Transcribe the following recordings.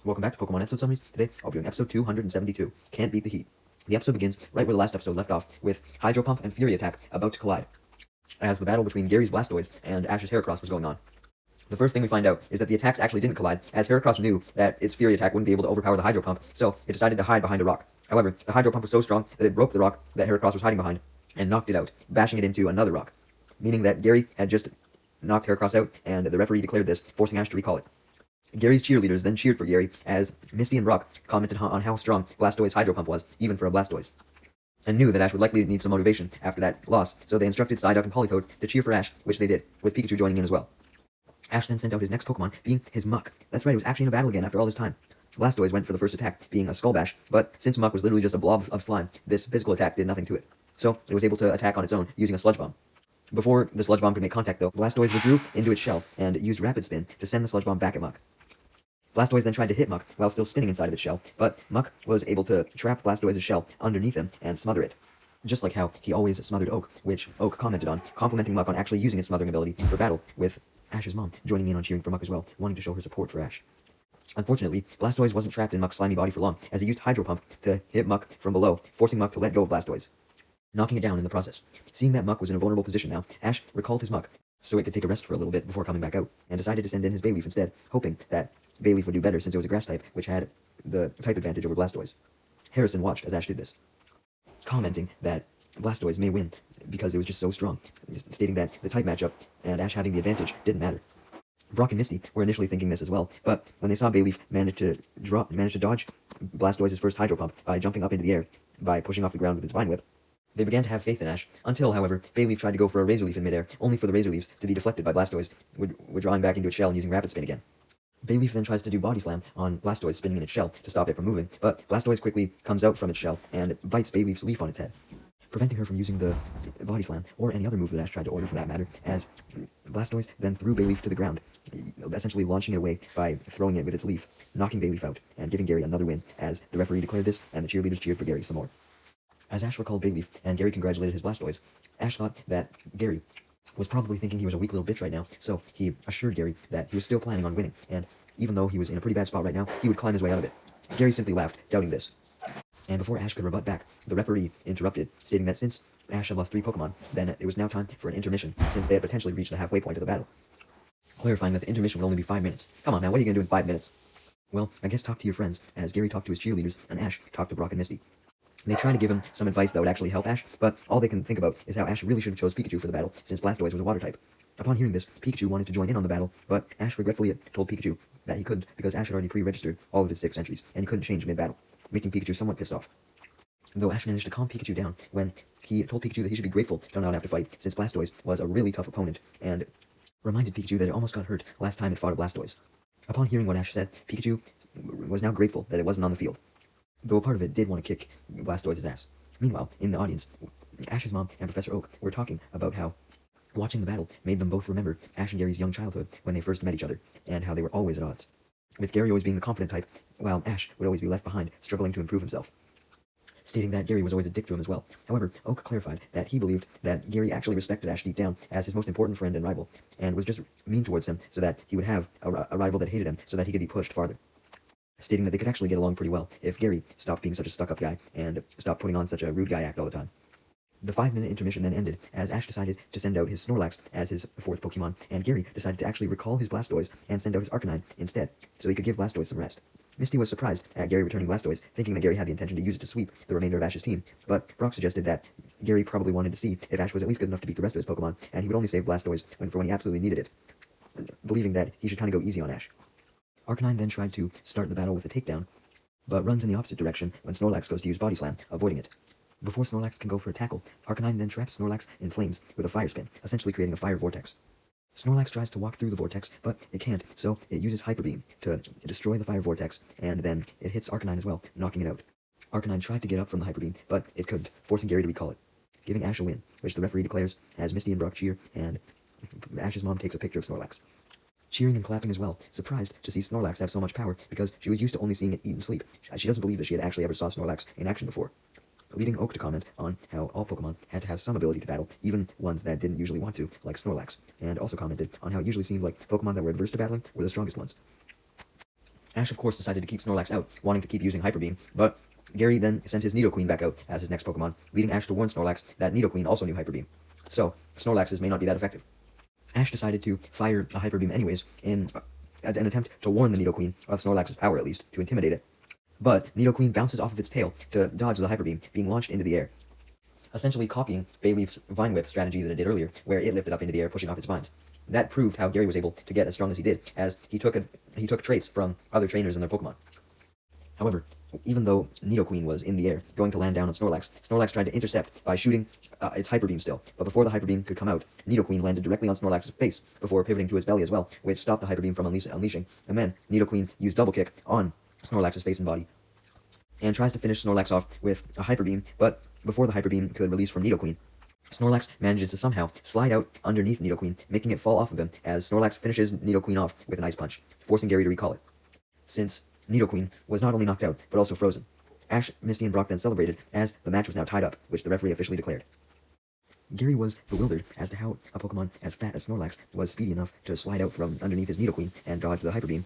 Welcome back to Pokemon episode summaries. Today, I'll be doing episode 272, Can't Beat the Heat. The episode begins right where the last episode left off, with Hydro Pump and Fury Attack about to collide, as the battle between Gary's Blastoise and Ash's Heracross was going on. The first thing we find out is that the attacks actually didn't collide, as Heracross knew that its Fury Attack wouldn't be able to overpower the Hydro Pump, so it decided to hide behind a rock. However, the Hydro Pump was so strong that it broke the rock that Heracross was hiding behind, and knocked it out, bashing it into another rock, meaning that Gary had just knocked Heracross out, and the referee declared this, forcing Ash to recall it. Gary's cheerleaders then cheered for Gary, as Misty and Brock commented on how strong Blastoise's Hydro Pump was, even for a Blastoise, and knew that Ash would likely need some motivation after that loss, so they instructed Psyduck and Politoed to cheer for Ash, which they did, with Pikachu joining in as well. Ash then sent out his next Pokemon, being his Muck. That's right, it was actually in a battle again after all this time. Blastoise went for the first attack, being a Skull Bash, but since Muck was literally just a blob of slime, this physical attack did nothing to it, so it was able to attack on its own using a Sludge Bomb. Before the Sludge Bomb could make contact, though, Blastoise withdrew into its shell and used Rapid Spin to send the Sludge Bomb back at Muck. Blastoise then tried to hit Muck while still spinning inside of its shell, but Muck was able to trap Blastoise's shell underneath him and smother it. Just like how he always smothered Oak, which Oak commented on, complimenting Muck on actually using its smothering ability for battle, with Ash's mom joining in on cheering for Muck as well, wanting to show her support for Ash. Unfortunately, Blastoise wasn't trapped in Muck's slimy body for long, as he used Hydro Pump to hit Muck from below, forcing Muck to let go of Blastoise, knocking it down in the process. Seeing that Muck was in a vulnerable position now, Ash recalled his Muck so it could take a rest for a little bit before coming back out, and decided to send in his Bayleaf instead, hoping that Bayleaf would do better since it was a grass type, which had the type advantage over Blastoise. Harrison watched as Ash did this, commenting that Blastoise may win because it was just so strong, stating that the type matchup and Ash having the advantage didn't matter. Brock and Misty were initially thinking this as well, but when they saw Bayleaf manage to dodge Blastoise's first Hydro Pump by jumping up into the air by pushing off the ground with its Vine Whip, they began to have faith in Ash, until, however, Bayleaf tried to go for a Razor Leaf in midair, only for the Razor Leaves to be deflected by Blastoise, withdrawing back into its shell and using Rapid Spin again. Bayleaf then tries to do Body Slam on Blastoise spinning in its shell to stop it from moving, but Blastoise quickly comes out from its shell and bites Bayleaf's leaf on its head, preventing her from using the Body Slam, or any other move that Ash tried to order for that matter, as Blastoise then threw Bayleaf to the ground, essentially launching it away by throwing it with its leaf, knocking Bayleaf out, and giving Gary another win, as the referee declared this, and the cheerleaders cheered for Gary some more. As Ash recalled Bayleaf, and Gary congratulated his Blastoise, Ash thought that Gary was probably thinking he was a weak little bitch right now, so he assured Gary that he was still planning on winning, and even though he was in a pretty bad spot right now, he would climb his way out of it. Gary simply laughed, doubting this. And before Ash could rebut back, the referee interrupted, stating that since Ash had lost 3 Pokemon, then it was now time for an intermission, since they had potentially reached the halfway point of the battle, clarifying that the intermission would only be 5 minutes. Come on, man, what are you going to do in 5 minutes? Well, I guess talk to your friends, as Gary talked to his cheerleaders, and Ash talked to Brock and Misty. They try to give him some advice that would actually help Ash, but all they can think about is how Ash really should have chose Pikachu for the battle, since Blastoise was a water type. Upon hearing this, Pikachu wanted to join in on the battle, but Ash regretfully told Pikachu that he couldn't because Ash had already pre-registered all of his 6 entries, and he couldn't change mid-battle, making Pikachu somewhat pissed off. Though Ash managed to calm Pikachu down when he told Pikachu that he should be grateful to not have to fight, since Blastoise was a really tough opponent, and reminded Pikachu that it almost got hurt last time it fought a Blastoise. Upon hearing what Ash said, Pikachu was now grateful that it wasn't on the field, though a part of it did want to kick Blastoise's ass. Meanwhile, in the audience, Ash's mom and Professor Oak were talking about how watching the battle made them both remember Ash and Gary's young childhood when they first met each other, and how they were always at odds, with Gary always being the confident type, while Ash would always be left behind, struggling to improve himself, stating that Gary was always a dick to him as well. However, Oak clarified that he believed that Gary actually respected Ash deep down as his most important friend and rival, and was just mean towards him so that he would have a rival that hated him so that he could be pushed farther, stating that they could actually get along pretty well if Gary stopped being such a stuck-up guy and stopped putting on such a rude guy act all the time. The 5-minute intermission then ended, as Ash decided to send out his Snorlax as his 4th Pokemon, and Gary decided to actually recall his Blastoise and send out his Arcanine instead, so he could give Blastoise some rest. Misty was surprised at Gary returning Blastoise, thinking that Gary had the intention to use it to sweep the remainder of Ash's team, but Brock suggested that Gary probably wanted to see if Ash was at least good enough to beat the rest of his Pokemon, and he would only save Blastoise for when he absolutely needed it, believing that he should kind of go easy on Ash. Arcanine then tried to start the battle with a takedown, but runs in the opposite direction when Snorlax goes to use Body Slam, avoiding it. Before Snorlax can go for a tackle, Arcanine then traps Snorlax in flames with a Fire Spin, essentially creating a fire vortex. Snorlax tries to walk through the vortex, but it can't, so it uses Hyper Beam to destroy the fire vortex, and then it hits Arcanine as well, knocking it out. Arcanine tried to get up from the Hyper Beam, but it couldn't, forcing Gary to recall it, giving Ash a win, which the referee declares as Misty and Brock cheer, and Ash's mom takes a picture of Snorlax, cheering and clapping as well, surprised to see Snorlax have so much power, because she was used to only seeing it eat and sleep. She doesn't believe that she had actually ever saw Snorlax in action before, leading Oak to comment on how all Pokemon had to have some ability to battle, even ones that didn't usually want to, like Snorlax, and also commented on how it usually seemed like Pokemon that were adverse to battling were the strongest ones. Ash, of course, decided to keep Snorlax out, wanting to keep using Hyper Beam, but Gary then sent his Nidoqueen back out as his next Pokemon, leading Ash to warn Snorlax that Nidoqueen also knew Hyper Beam. So, Snorlax's may not be that effective. Ash decided to fire a Hyper Beam anyways, in an attempt to warn the Nidoqueen of Snorlax's power at least, to intimidate it. But Nidoqueen bounces off of its tail to dodge the Hyper Beam, being launched into the air, essentially copying Bayleaf's Vine Whip strategy that it did earlier, where it lifted up into the air, pushing off its vines. That proved how Gary was able to get as strong as he did, as he took traits from other trainers and their Pokemon. However, even though Nidoqueen was in the air, going to land down on Snorlax, Snorlax tried to intercept by shooting its Hyper Beam still, but before the Hyper Beam could come out, Nidoqueen landed directly on Snorlax's face, before pivoting to his belly as well, which stopped the Hyper Beam from unleashing, and then Nidoqueen used Double Kick on Snorlax's face and body, and tries to finish Snorlax off with a Hyper Beam, but before the Hyper Beam could release from Nidoqueen, Snorlax manages to somehow slide out underneath Nidoqueen, making it fall off of him, as Snorlax finishes Nidoqueen off with an Ice Punch, forcing Gary to recall it. Since Nidoqueen was not only knocked out, but also frozen. Ash, Misty, and Brock then celebrated, as the match was now tied up, which the referee officially declared. Gary was bewildered as to how a Pokemon as fat as Snorlax was speedy enough to slide out from underneath his Nidoqueen and dodge the Hyper Beam.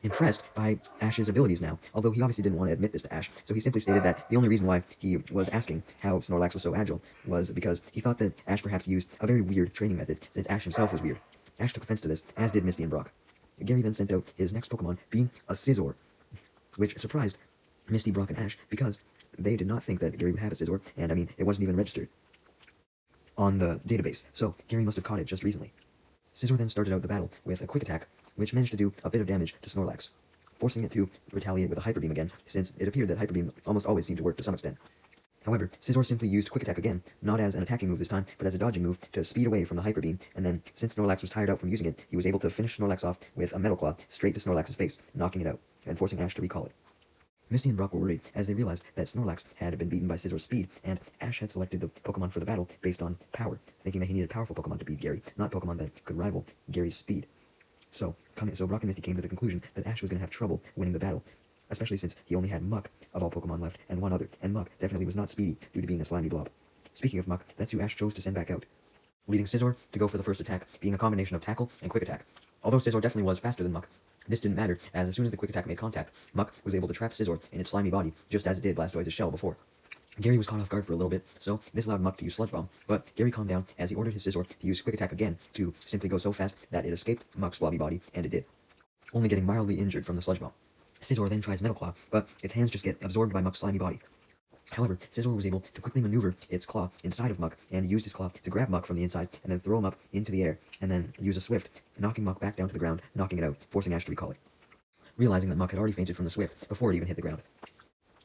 Impressed by Ash's abilities now, although he obviously didn't want to admit this to Ash, so he simply stated that the only reason why he was asking how Snorlax was so agile was because he thought that Ash perhaps used a very weird training method, since Ash himself was weird. Ash took offense to this, as did Misty and Brock. Gary then sent out his next Pokemon, being a Scizor, which surprised Misty, Brock, and Ash, because they did not think that Gary would have a Scizor, and I mean, it wasn't even registered on the database, so Gary must have caught it just recently. Scizor then started out the battle with a Quick Attack, which managed to do a bit of damage to Snorlax, forcing it to retaliate with a Hyper Beam again, since it appeared that Hyper Beam almost always seemed to work to some extent. However, Scizor simply used Quick Attack again, not as an attacking move this time, but as a dodging move to speed away from the Hyper Beam, and then, since Snorlax was tired out from using it, he was able to finish Snorlax off with a Metal Claw straight to Snorlax's face, knocking it out, and forcing Ash to recall it. Misty and Brock were worried, as they realized that Snorlax had been beaten by Scizor's speed, and Ash had selected the Pokemon for the battle based on power, thinking that he needed powerful Pokemon to beat Gary, not Pokemon that could rival Gary's speed. So Brock and Misty came to the conclusion that Ash was going to have trouble winning the battle, especially since he only had Muck of all Pokemon left, and one other, and Muck definitely was not speedy due to being a slimy blob. Speaking of Muck, that's who Ash chose to send back out, leading Scizor to go for the first attack, being a combination of Tackle and Quick Attack. Although Scizor definitely was faster than Muck, this didn't matter, as soon as the Quick Attack made contact, Muck was able to trap Scizor in its slimy body, just as it did Blastoise's shell before. Gary was caught off guard for a little bit, so this allowed Muck to use Sludge Bomb, but Gary calmed down as he ordered his Scizor to use Quick Attack again to simply go so fast that it escaped Muck's blobby body, and it did, only getting mildly injured from the Sludge Bomb. Scizor then tries Metal Claw, but its hands just get absorbed by Muck's slimy body. However, Scizor was able to quickly maneuver its claw inside of Muck, and used his claw to grab Muck from the inside, and then throw him up into the air, and then use a Swift, knocking Muck back down to the ground, knocking it out, forcing Ash to recall it, realizing that Muck had already fainted from the Swift before it even hit the ground.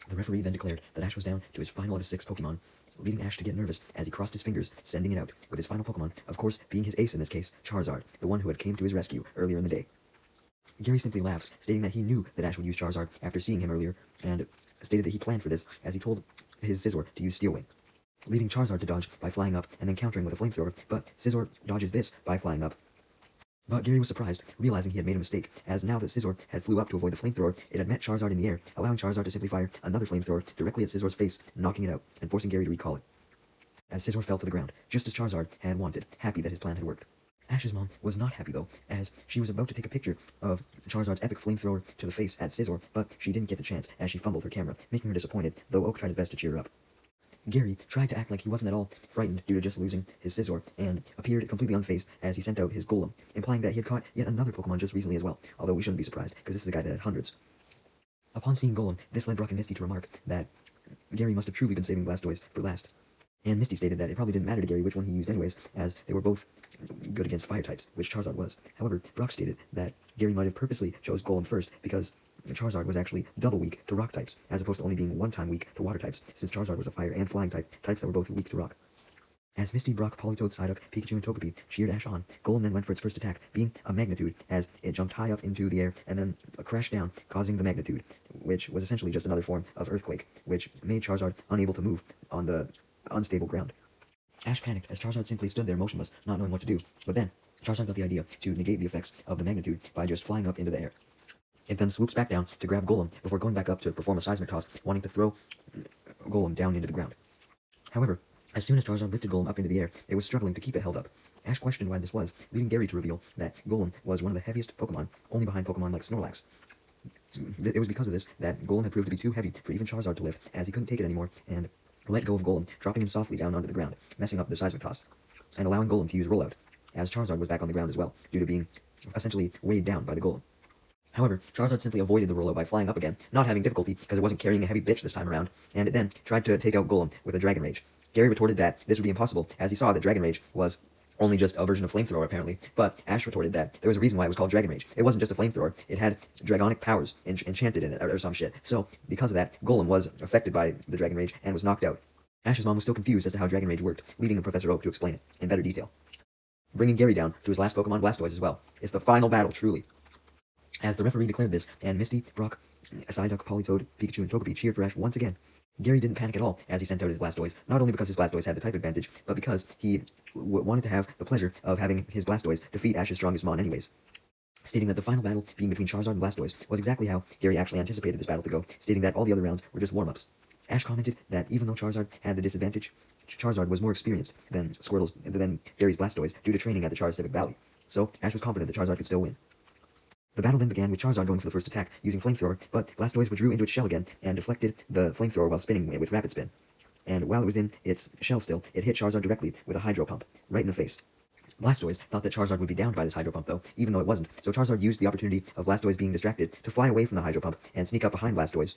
The referee then declared that Ash was down to his final of his 6 Pokemon, leading Ash to get nervous as he crossed his fingers, sending it out, with his final Pokemon, of course, being his ace in this case, Charizard, the one who had came to his rescue earlier in the day. Gary simply laughs, stating that he knew that Ash would use Charizard after seeing him earlier, and stated that he planned for this, as he told his Scizor to use Steel Wing, leading Charizard to dodge by flying up and then countering with a Flamethrower, but Scizor dodges this by flying up. But Gary was surprised, realizing he had made a mistake, as now that Scizor had flew up to avoid the Flamethrower, it had met Charizard in the air, allowing Charizard to simply fire another Flamethrower directly at Scizor's face, knocking it out, and forcing Gary to recall it, as Scizor fell to the ground, just as Charizard had wanted, happy that his plan had worked. Ash's mom was not happy though, as she was about to take a picture of Charizard's epic Flamethrower to the face at Scizor, but she didn't get the chance as she fumbled her camera, making her disappointed, though Oak tried his best to cheer her up. Gary tried to act like he wasn't at all frightened due to just losing his Scizor, and appeared completely unfazed as he sent out his Golem, implying that he had caught yet another Pokemon just recently as well, although we shouldn't be surprised, because this is a guy that had hundreds. Upon seeing Golem, this led Brock and Misty to remark that Gary must have truly been saving Blastoise for last. And Misty stated that it probably didn't matter to Gary which one he used anyways, as they were both good against fire types, which Charizard was. However, Brock stated that Gary might have purposely chose Golem first, because Charizard was actually double weak to rock types, as opposed to only being one time weak to water types, since Charizard was a fire and flying type, types that were both weak to rock. As Misty, Brock, Politoed, Psyduck, Pikachu, and Togepi cheered Ash on, Golem then went for its first attack, being a Magnitude, as it jumped high up into the air and then crashed down, causing the Magnitude, which was essentially just another form of Earthquake, which made Charizard unable to move on the unstable ground. Ash panicked as Charizard simply stood there motionless, not knowing what to do, but then Charizard got the idea to negate the effects of the Magnitude by just flying up into the air. It then swoops back down to grab Golem before going back up to perform a seismic toss, wanting to throw Golem down into the ground. However, as soon as Charizard lifted Golem up into the air, it was struggling to keep it held up. Ash questioned why this was, leading Gary to reveal that Golem was one of the heaviest Pokemon, only behind Pokemon like Snorlax. It was because of this that Golem had proved to be too heavy for even Charizard to lift, as he couldn't take it anymore, and let go of Golem, dropping him softly down onto the ground, messing up the seismic toss, and allowing Golem to use Rollout, as Charizard was back on the ground as well, due to being essentially weighed down by the Golem. However, Charizard simply avoided the Rollout by flying up again, not having difficulty because it wasn't carrying a heavy bitch this time around, and it then tried to take out Golem with a Dragon Rage. Gary retorted that this would be impossible, as he saw that Dragon Rage was only just a version of Flamethrower, apparently, but Ash retorted that there was a reason why it was called Dragon Rage. It wasn't just a Flamethrower, it had dragonic powers enchanted in it, or some shit. So, because of that, Golem was affected by the Dragon Rage and was knocked out. Ash's mom was still confused as to how Dragon Rage worked, leading Professor Oak to explain it in better detail, bringing Gary down to his last Pokemon, Blastoise, as well. It's the final battle, truly. As the referee declared this, and Misty, Brock, Psyduck, Politoed, Pikachu, and Togepi cheered for Ash once again, Gary didn't panic at all as he sent out his Blastoise, not only because his Blastoise had the type advantage, but because he wanted to have the pleasure of having his Blastoise defeat Ash's strongest Mon anyways. Stating that the final battle being between Charizard and Blastoise was exactly how Gary actually anticipated this battle to go, stating that all the other rounds were just warm-ups. Ash commented that even though Charizard had the disadvantage, Charizard was more experienced than Gary's Blastoise due to training at the Charizard Valley, so Ash was confident that Charizard could still win. The battle then began with Charizard going for the first attack, using Flamethrower, but Blastoise withdrew into its shell again and deflected the Flamethrower while spinning with Rapid Spin. And while it was in its shell still, it hit Charizard directly with a Hydro Pump, right in the face. Blastoise thought that Charizard would be downed by this Hydro Pump though, even though it wasn't, so Charizard used the opportunity of Blastoise being distracted to fly away from the Hydro Pump and sneak up behind Blastoise,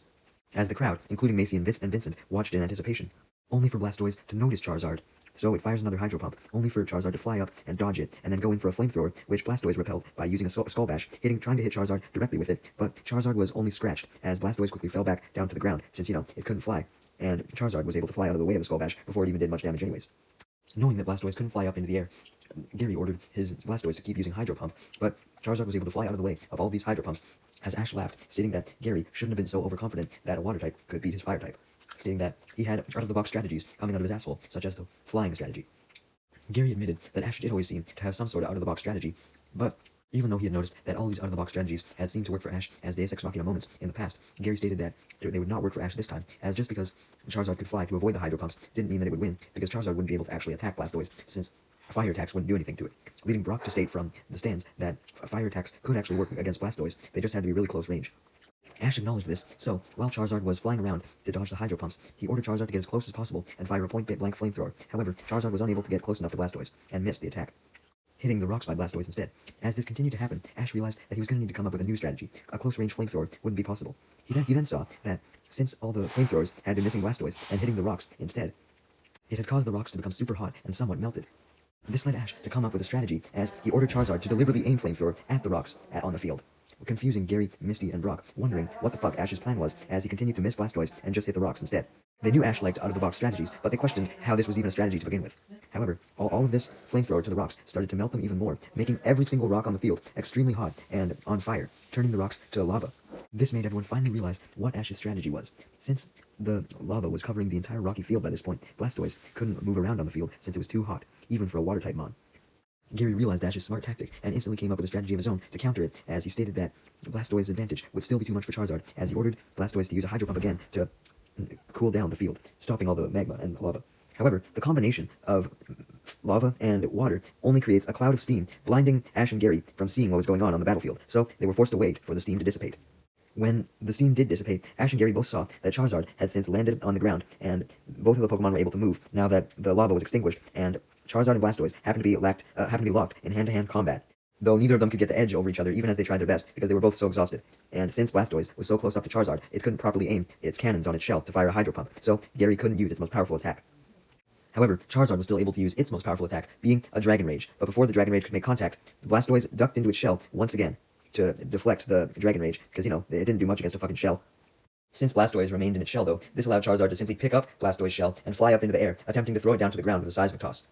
as the crowd, including Macy and Vincent, watched in anticipation, only for Blastoise to notice Charizard. So it fires another Hydro Pump, only for Charizard to fly up and dodge it, and then go in for a Flamethrower, which Blastoise repelled by using a Skull Bash, trying to hit Charizard directly with it, but Charizard was only scratched, as Blastoise quickly fell back down to the ground, since, it couldn't fly, and Charizard was able to fly out of the way of the Skull Bash before it even did much damage anyways. Knowing that Blastoise couldn't fly up into the air, Gary ordered his Blastoise to keep using Hydro Pump, but Charizard was able to fly out of the way of all these Hydro Pumps, as Ash laughed, stating that Gary shouldn't have been so overconfident that a Water type could beat his Fire type, stating that he had out-of-the-box strategies coming out of his asshole, such as the flying strategy. Gary admitted that Ash did always seem to have some sort of out-of-the-box strategy, but even though he had noticed that all these out-of-the-box strategies had seemed to work for Ash as Deus Ex Machina moments in the past, Gary stated that they would not work for Ash this time, as just because Charizard could fly to avoid the Hydro Pumps didn't mean that it would win, because Charizard wouldn't be able to actually attack Blastoise, since fire attacks wouldn't do anything to it, leading Brock to state from the stands that fire attacks could actually work against Blastoise, they just had to be really close range. Ash acknowledged this, so while Charizard was flying around to dodge the Hydro Pumps, he ordered Charizard to get as close as possible and fire a point-blank Flamethrower. However, Charizard was unable to get close enough to Blastoise, and missed the attack, hitting the Rock Slide Blastoise instead. As this continued to happen, Ash realized that he was going to need to come up with a new strategy. A close-range Flamethrower wouldn't be possible. He then saw that since all the Flamethrowers had been missing Blastoise and hitting the rocks instead, it had caused the rocks to become super hot and somewhat melted. This led Ash to come up with a strategy, as he ordered Charizard to deliberately aim Flamethrower at the rocks on the field, confusing Gary, Misty, and Brock, wondering what the fuck Ash's plan was, as he continued to miss Blastoise and just hit the rocks instead. They knew Ash liked out-of-the-box strategies, but they questioned how this was even a strategy to begin with. However, all of this Flamethrower to the rocks started to melt them even more, making every single rock on the field extremely hot and on fire, turning the rocks to lava. This made everyone finally realize what Ash's strategy was. Since the lava was covering the entire rocky field by this point, Blastoise couldn't move around on the field since it was too hot, even for a Water-type Mon. Gary realized Ash's smart tactic, and instantly came up with a strategy of his own to counter it, as he stated that Blastoise's advantage would still be too much for Charizard, as he ordered Blastoise to use a Hydro Pump again to cool down the field, stopping all the magma and lava. However, the combination of lava and water only creates a cloud of steam, blinding Ash and Gary from seeing what was going on the battlefield, so they were forced to wait for the steam to dissipate. When the steam did dissipate, Ash and Gary both saw that Charizard had since landed on the ground, and both of the Pokemon were able to move now that the lava was extinguished, and Charizard and Blastoise happened to be locked in hand-to-hand combat, though neither of them could get the edge over each other even as they tried their best, because they were both so exhausted. And since Blastoise was so close up to Charizard, it couldn't properly aim its cannons on its shell to fire a Hydro Pump, so Gary couldn't use its most powerful attack. However, Charizard was still able to use its most powerful attack, being a Dragon Rage, but before the Dragon Rage could make contact, Blastoise ducked into its shell once again to deflect the Dragon Rage, because, it didn't do much against a fucking shell. Since Blastoise remained in its shell, though, this allowed Charizard to simply pick up Blastoise's shell and fly up into the air, attempting to throw it down to the ground with a seismic toss.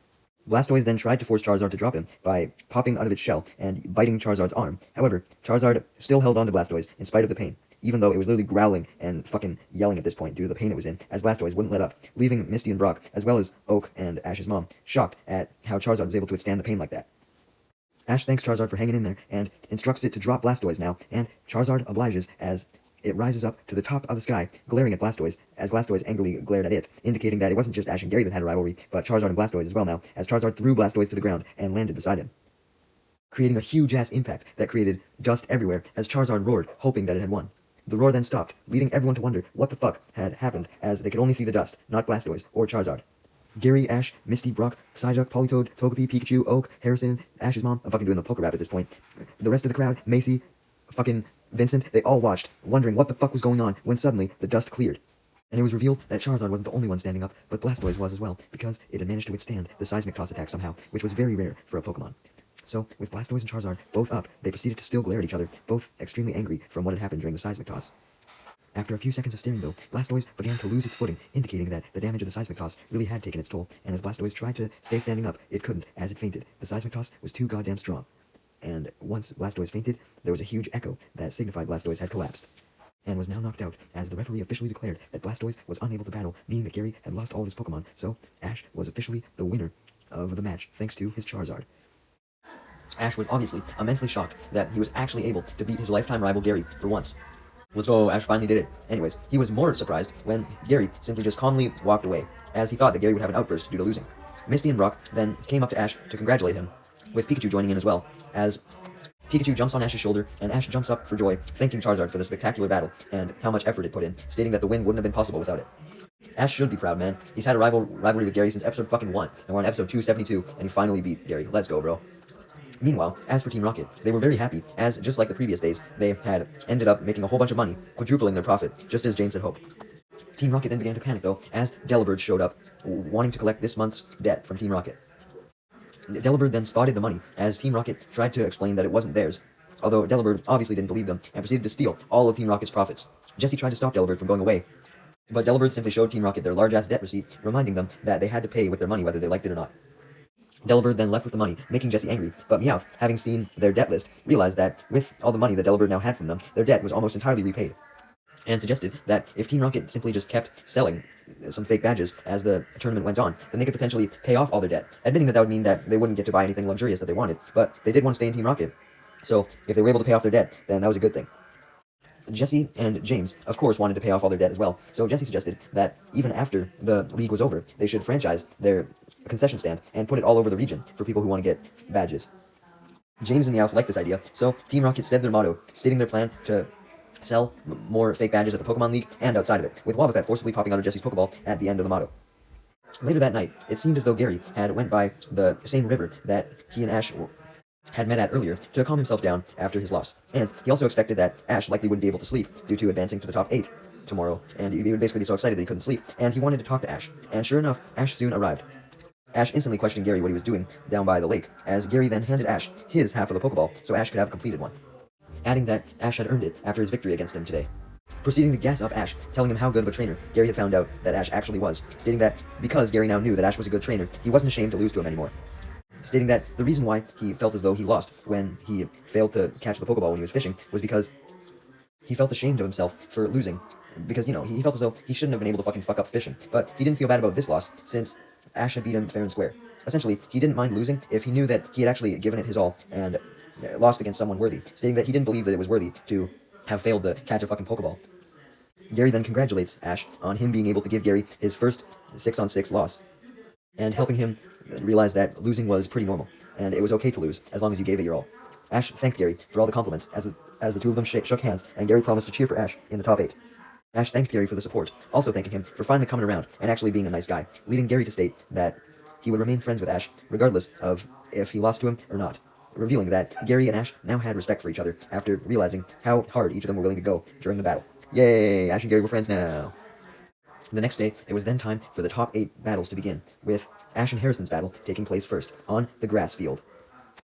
Blastoise then tried to force Charizard to drop him by popping out of its shell and biting Charizard's arm. However, Charizard still held on to Blastoise in spite of the pain, even though it was literally growling and fucking yelling at this point due to the pain it was in, as Blastoise wouldn't let up, leaving Misty and Brock, as well as Oak and Ash's mom, shocked at how Charizard was able to withstand the pain like that. Ash thanks Charizard for hanging in there and instructs it to drop Blastoise now, and Charizard obliges as it rises up to the top of the sky, glaring at Blastoise, as Blastoise angrily glared at it, indicating that it wasn't just Ash and Gary that had a rivalry, but Charizard and Blastoise as well now, as Charizard threw Blastoise to the ground and landed beside him. creating a huge-ass impact that created dust everywhere as Charizard roared, hoping that it had won. The roar then stopped, leading everyone to wonder what the fuck had happened, as they could only see the dust, not Blastoise or Charizard. Gary, Ash, Misty, Brock, Psyduck, Politoed, Togepi, Pikachu, Oak, Harrison, Ash's mom, I'm fucking doing the poker rap at this point. The rest of the crowd, Macy, fucking Vincent, they all watched, wondering what the fuck was going on when suddenly the dust cleared. And it was revealed that Charizard wasn't the only one standing up, but Blastoise was as well, because it had managed to withstand the seismic toss attack somehow, which was very rare for a Pokemon. So, with Blastoise and Charizard both up, they proceeded to still glare at each other, both extremely angry from what had happened during the seismic toss. After a few seconds of staring though, Blastoise began to lose its footing, indicating that the damage of the seismic toss really had taken its toll, and as Blastoise tried to stay standing up, it couldn't, as it fainted. The seismic toss was too goddamn strong. And once Blastoise fainted, there was a huge echo that signified Blastoise had collapsed, and was now knocked out, as the referee officially declared that Blastoise was unable to battle, meaning that Gary had lost all of his Pokemon, so Ash was officially the winner of the match, thanks to his Charizard. Ash was obviously immensely shocked that he was actually able to beat his lifetime rival Gary for once. Let's go, Ash finally did it. Anyways, he was more surprised when Gary simply just calmly walked away, as he thought that Gary would have an outburst due to losing. Misty and Brock then came up to Ash to congratulate him, with Pikachu joining in as well, as Pikachu jumps on Ash's shoulder, and Ash jumps up for joy, thanking Charizard for the spectacular battle and how much effort it put in, stating that the win wouldn't have been possible without it. Ash should be proud, man. He's had a rivalry with Gary since episode fucking 1, and we're on episode 272, and he finally beat Gary. Let's go, bro. Meanwhile, as for Team Rocket, they were very happy, as just like the previous days, they had ended up making a whole bunch of money, quadrupling their profit, just as James had hoped. Team Rocket then began to panic, though, as Delibird showed up, wanting to collect this month's debt from Team Rocket. Delibird then spotted the money, as Team Rocket tried to explain that it wasn't theirs, although Delibird obviously didn't believe them, and proceeded to steal all of Team Rocket's profits. Jesse tried to stop Delibird from going away, but Delibird simply showed Team Rocket their large-ass debt receipt, reminding them that they had to pay with their money whether they liked it or not. Delibird then left with the money, making Jesse angry, but Meowth, having seen their debt list, realized that with all the money that Delibird now had from them, their debt was almost entirely repaid, and suggested that if Team Rocket simply just kept selling some fake badges as the tournament went on, then they could potentially pay off all their debt, admitting that that would mean that they wouldn't get to buy anything luxurious that they wanted, but they did want to stay in Team Rocket, so if they were able to pay off their debt, then that was a good thing. Jesse and James, of course, wanted to pay off all their debt as well, so Jesse suggested that even after the league was over, they should franchise their concession stand and put it all over the region for people who want to get badges. James and Meowth liked this idea, so Team Rocket said their motto, stating their plan to sell more fake badges at the Pokemon League and outside of it, with Wobbuffet forcibly popping out of Jesse's Pokeball at the end of the motto. Later that night, it seemed as though Gary had went by the same river that he and Ash had met at earlier to calm himself down after his loss, and he also expected that Ash likely wouldn't be able to sleep due to advancing to the top 8 tomorrow, and he would basically be so excited that he couldn't sleep, and he wanted to talk to Ash, and sure enough, Ash soon arrived. Ash instantly questioned Gary what he was doing down by the lake, as Gary then handed Ash his half of the Pokeball so Ash could have a completed one, adding that Ash had earned it after his victory against him today. Proceeding to gas up Ash, telling him how good of a trainer Gary had found out that Ash actually was, stating that because Gary now knew that Ash was a good trainer, he wasn't ashamed to lose to him anymore. Stating that the reason why he felt as though he lost when he failed to catch the Pokeball when he was fishing was because he felt ashamed of himself for losing, because, you know, he felt as though he shouldn't have been able to fucking fuck up fishing, but he didn't feel bad about this loss, since Ash had beat him fair and square. Essentially, he didn't mind losing if he knew that he had actually given it his all and lost against someone worthy, stating that he didn't believe that it was worthy to have failed to catch a fucking Pokeball. Gary then congratulates Ash on him being able to give Gary his first 6-on-6 loss, and helping him realize that losing was pretty normal, and it was okay to lose as long as you gave it your all. Ash thanked Gary for all the compliments as the two of them shook hands, and Gary promised to cheer for Ash in the top 8. Ash thanked Gary for the support, also thanking him for finally coming around and actually being a nice guy, leading Gary to state that he would remain friends with Ash regardless of if he lost to him or not, revealing that Gary and Ash now had respect for each other after realizing how hard each of them were willing to go during the battle. Yay! Ash and Gary were friends now! The next day, it was then time for the top 8 battles to begin, with Ash and Harrison's battle taking place first, on the grass field.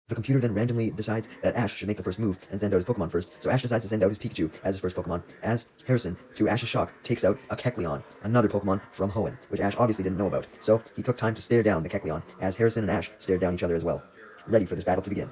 The computer then randomly decides that Ash should make the first move and send out his Pokemon first, so Ash decides to send out his Pikachu as his first Pokemon, as Harrison, to Ash's shock, takes out a Kecleon, another Pokemon from Hoenn, which Ash obviously didn't know about, so he took time to stare down the Kecleon, as Harrison and Ash stared down each other as well, ready for this battle to begin.